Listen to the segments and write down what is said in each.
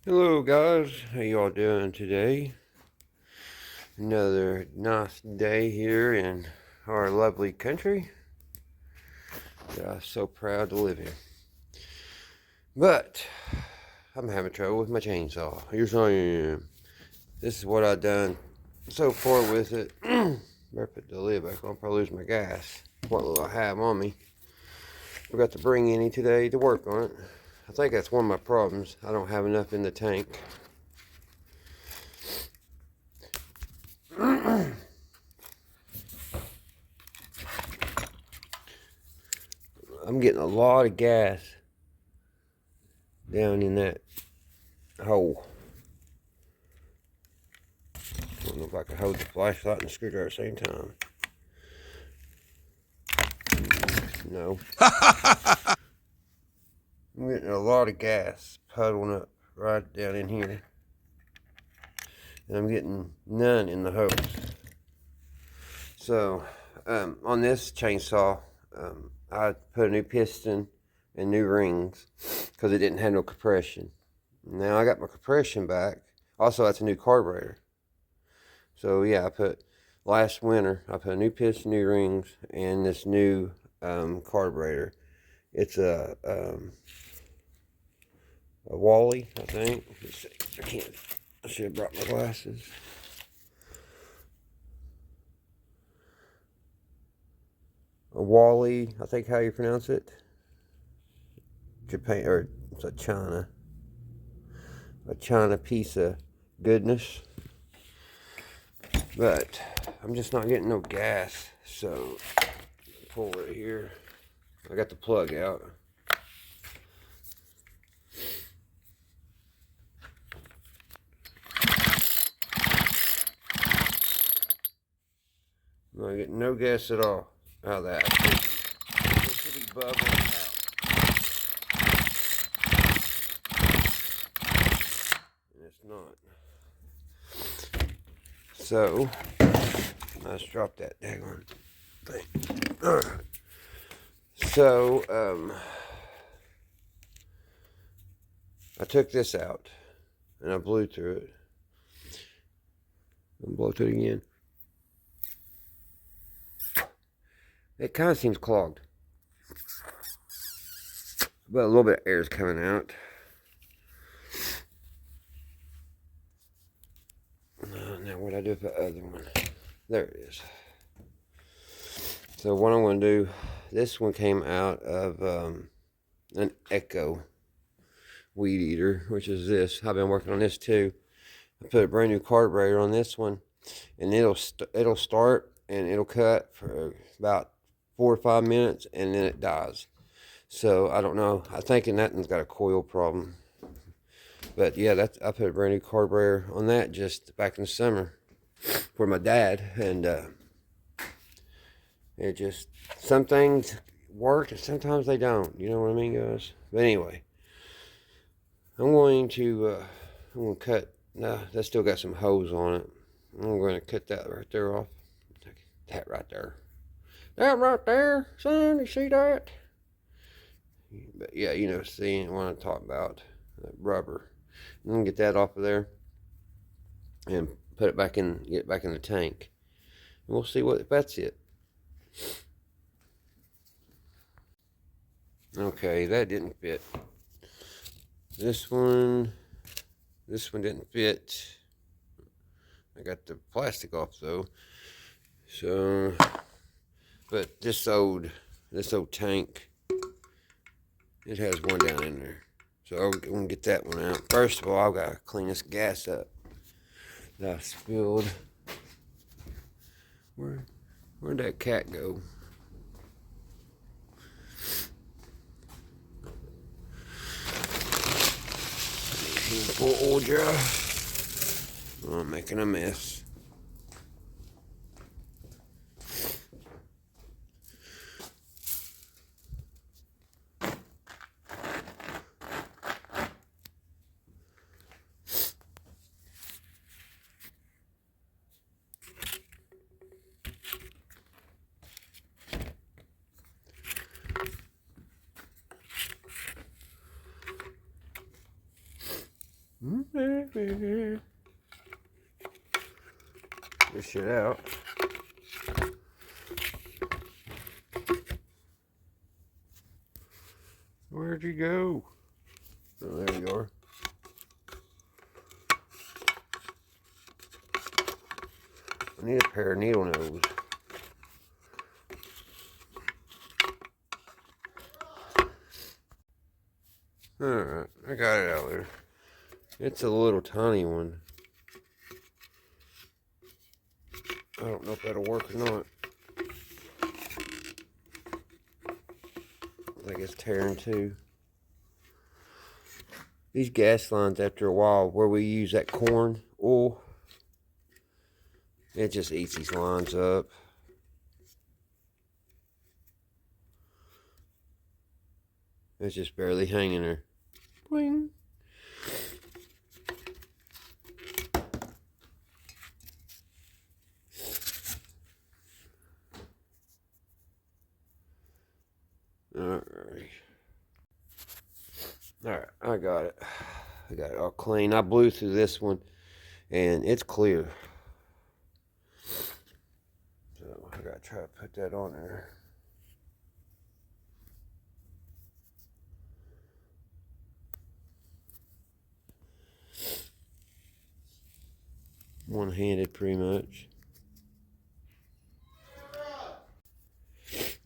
Hello guys, how y'all doing today? Another nice day here in our lovely country that I'm so proud to live in. But I'm having trouble with my chainsaw. Here's how I am. This is what I've done so far with it. Better put the lid back on, probably lose my gas. What little I have on me. Forgot to bring any today to work on it. I think that's one of my problems. I don't have enough in the tank. I'm getting a lot of gas down in that hole. I don't know if I can hold the flashlight and the screwdriver at the same time. No. I'm getting a lot of gas puddling up right down in here. And I'm getting none in the hose. So, on this chainsaw, I put a new piston and new rings because it didn't have no compression. Now I got my compression back. Also, that's a new carburetor. So yeah, last winter I put a new piston, new rings, and this new carburetor. It's a Wally, I think. Let's see. I should have brought my glasses. A Wally, I think how you pronounce it. Japan, or it's a China piece of goodness. But I'm just not getting no gas, so pull it here. I got the plug out. I'm not getting no gas at all out of that. It should be bubbling out. And it's not. So, let's drop that daggone thing. Alright. So, I took this out and I blew through it. And blow through it again. It kind of seems clogged. But a little bit of air is coming out. Now what I do with the other one? There it is. So what I'm going to do, this one came out of an Echo weed eater, which is this. I've been working on this too. I put a brand new carburetor on this one, and it'll start and it'll cut for about 4 or 5 minutes, and then it dies. So I don't know. I'm thinking that one's got a coil problem. But yeah, I put a brand new carburetor on that just back in the summer for my dad, and it just, some things work and sometimes they don't. You know what I mean, guys? But anyway, I'm going to cut. No, that still got some hose on it. I'm going to cut that right there off. That right there. That right there, son. You see that? But yeah, seeing what I'm talking about. That rubber. I'm going to get that off of there and put it back in, get it back in the tank. And we'll see if that's it. Okay, that didn't fit. This one didn't fit. I got the plastic off though. So, but this old tank, it has one down in there. So I'm gonna get that one out. First of all, I've got to clean this gas up that I spilled. Where'd that cat go? Poor old Joe. I'm making a mess. This shit out. Where'd you go? Oh, there you are. I need a pair of needle nose. Alright, I got it out there. It's a little tiny one. I don't know if that'll work or not. I think it's tearing too. These gas lines, after a while, where we use that corn oil, it just eats these lines up. It's just barely hanging there. Boing. Alright, I got it. I got it all clean. I blew through this one and it's clear. So I gotta try to put that on there. One-handed pretty much.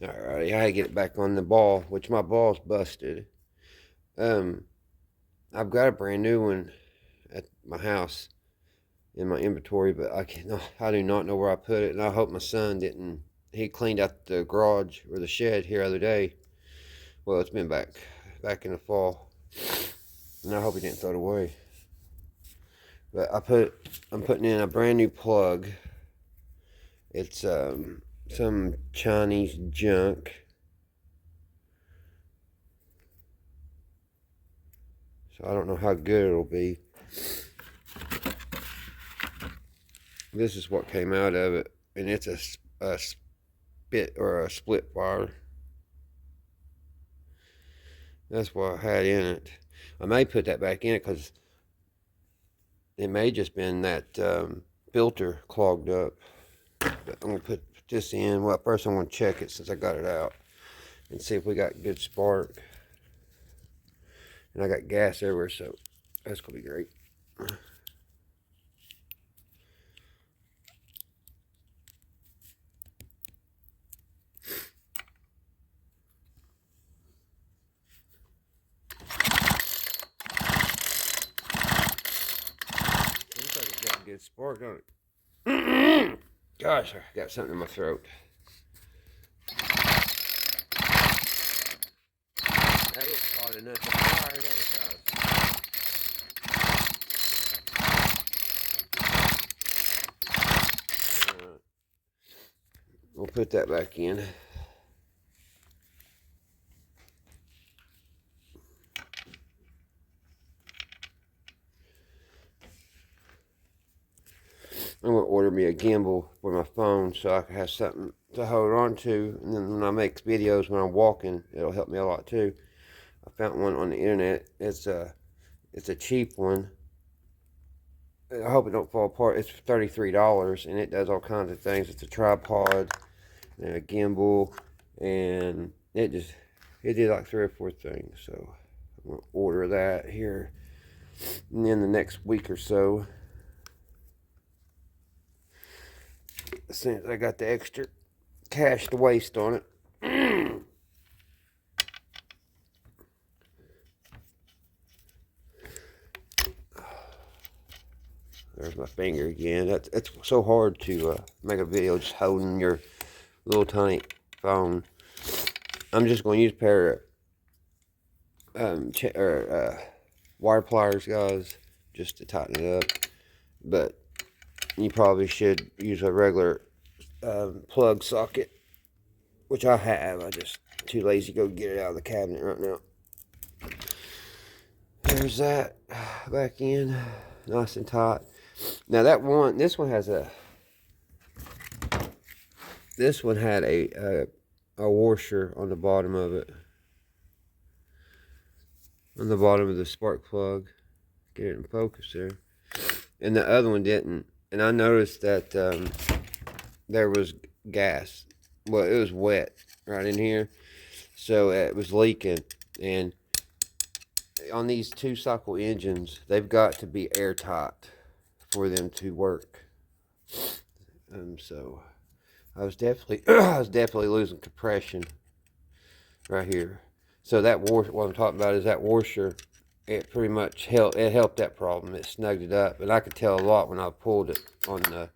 Alright, I had to get it back on the ball, which my ball's busted. I've got a brand new one at my house in my inventory, but I do not know where I put it, and I hope my son didn't. He cleaned out the garage or the shed here the other day. Well, it's been back in the fall, and I hope he didn't throw it away. But I'm putting in a brand new plug. It's some Chinese junk. So I don't know how good it'll be. This is what came out of it, and it's a split wire. That's what I had in it. I may put that back in it because it may just been that filter clogged up. But I'm gonna put this in. Well, first I'm gonna check it since I got it out and see if we got good spark. And I got gas everywhere, so that's gonna be great. Looks like it got good spark, don't it? Gosh, I got something in my throat. That looks hot enough to fire, don't it, guys? We'll put that back in. I'm going to order me a gimbal for my phone so I can have something to hold on to. And then when I make videos when I'm walking, it'll help me a lot too. I found one on the internet. It's a cheap one. I hope it don't fall apart. It's $33 and it does all kinds of things. It's a tripod and a gimbal, and it did like 3 or 4 things. So I'm going to order that here in the next week or so. As soon as I got the extra cash to waste on it. There's my finger again. It's so hard to make a video just holding your little tiny phone. I'm just going to use a pair of wire pliers, guys, just to tighten it up. But you probably should use a regular plug socket, which I have. I'm just too lazy to go get it out of the cabinet right now. There's that back in, nice and tight. Now this one had a washer on the bottom of it, on the bottom of the spark plug get it in focus there. And the other one didn't. And I noticed that there was gas. Well, it was wet right in here, so it was leaking. And on these 2-cycle engines, they've got to be airtight for them to work. So I was definitely losing compression right here. So that washer, what I'm talking about is that washer. It pretty much helped. It helped that problem. It snugged it up, and I could tell a lot when I pulled it on the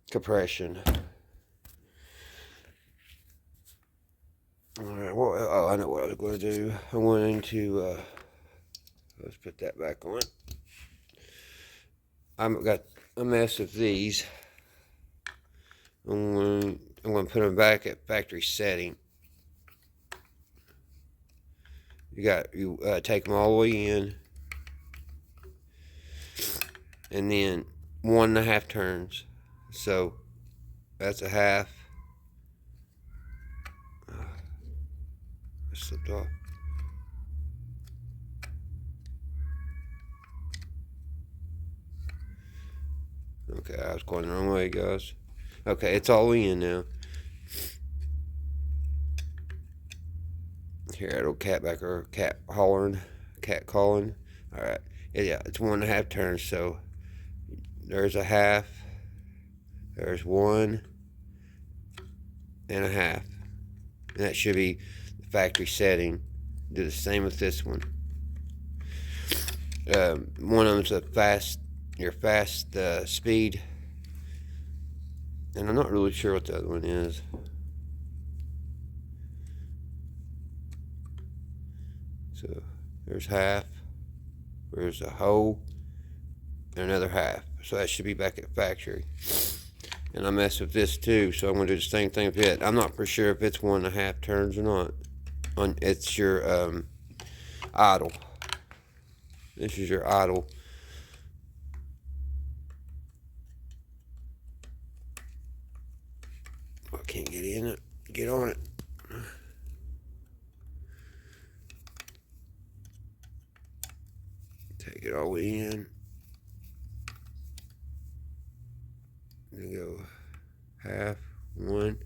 compression. All right. Well, oh, I know what I was going to do. I'm going to let's put that back on. I've got a mess of these. I'm going to put them back at factory setting. You take them all the way in, and then 1.5 turns. So that's a half. I slipped off. Okay, I was going the wrong way, guys. Okay, it's all in now. Here, little cat back there, cat hollering, cat calling. All right, yeah, it's 1.5 turns. So there's a half. There's 1.5, and that should be the factory setting. Do the same with this one. One of them's your fast speed, and I'm not really sure what the other one is. So there's half, there's a whole, and another half. So that should be back at factory. And I messed with this too, so I'm going to do the same thing with it. I'm not for sure if it's 1.5 turns or not. It's your idle. This is your idle. I can't get in it. Get on it. Take it all the way in. There you go. Half, 1.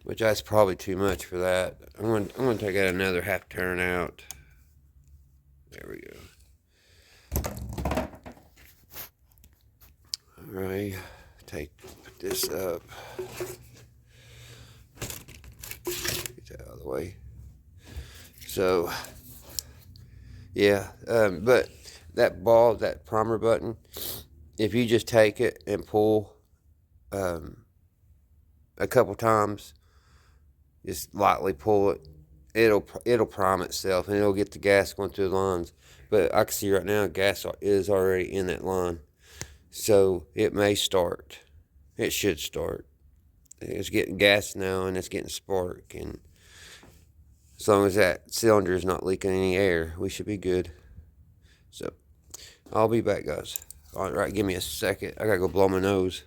Which that's probably too much for that. I'm going to take out another half turn out. There we go. All right. Put this up. Get that out of the way. So, yeah. But that ball, that primer button, if you just take it and pull a couple times, just lightly pull it, it'll prime itself, and it'll get the gas going through the lines. But I can see right now gas is already in that line, so it may start. It should start. It's getting gas now, and it's getting spark, and as long as that cylinder is not leaking any air, we should be good. So I'll be back, guys. All right, give me a second. I gotta go blow my nose.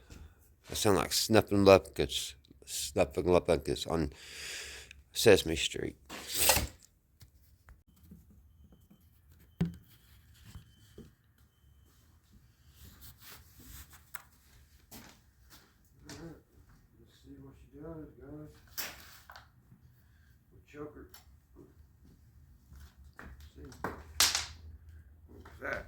I sound like Snuffing Lupkus on Sesame Street. Let's see what she does, guys. We'll choke her. Let's see. What's that?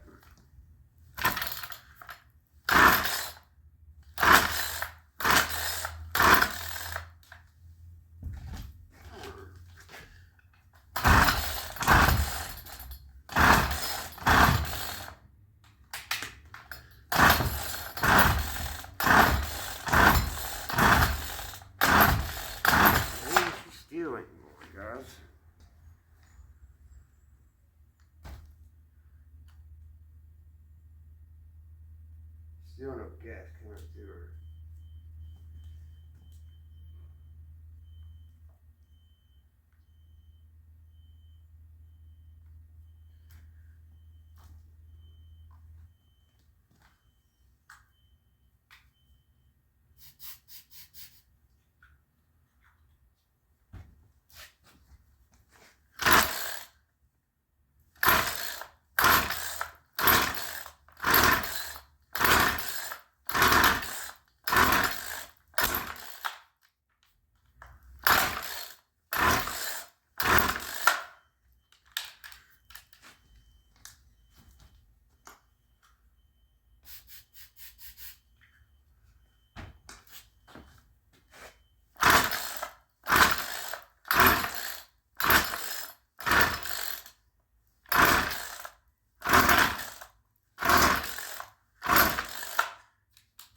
Still no gas coming through her.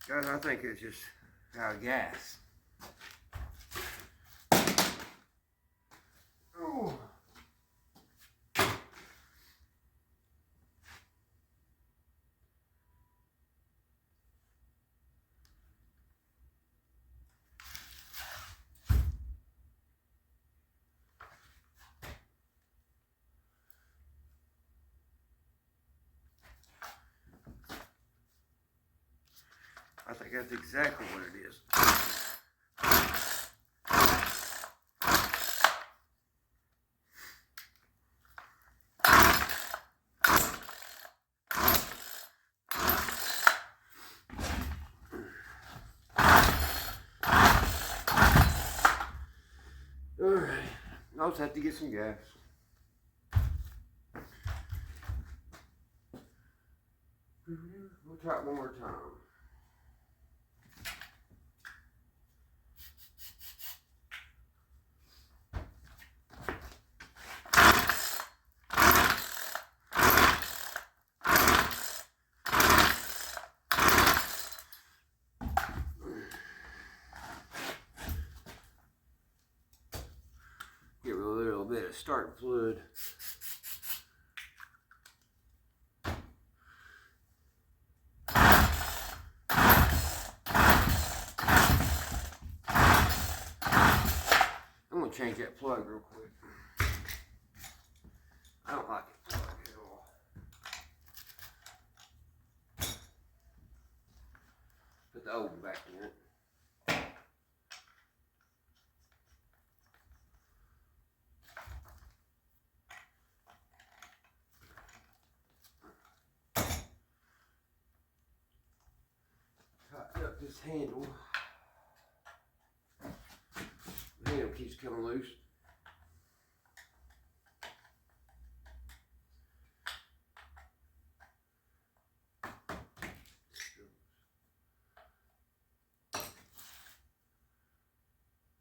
Guys, I think it's just out of gas. Oh. I think that's exactly what it is. Alright, I'll just have to get some gas. We'll try it one more time. Get a little bit of starting fluid. I'm gonna change that plug real quick. I don't like it plugged at all. Put the oven back in it. Tighten up this handle. The handle keeps coming loose.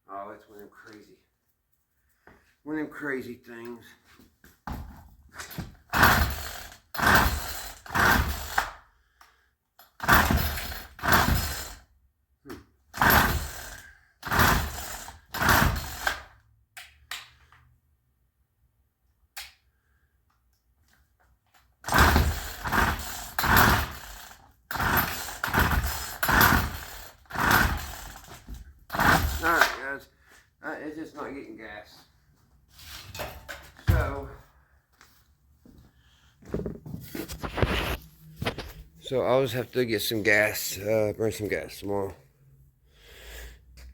Oh, that's one of them crazy things. Alright guys, it's just not getting gas. So I'll just have to get some gas, bring some gas tomorrow.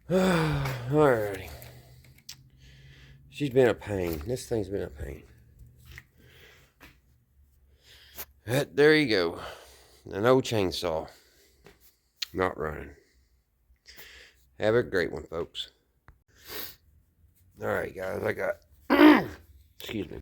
Alrighty. She's been a pain. This thing's been a pain. There you go. An old chainsaw. Not running. Have a great one, folks. Alright, guys. I got... excuse me.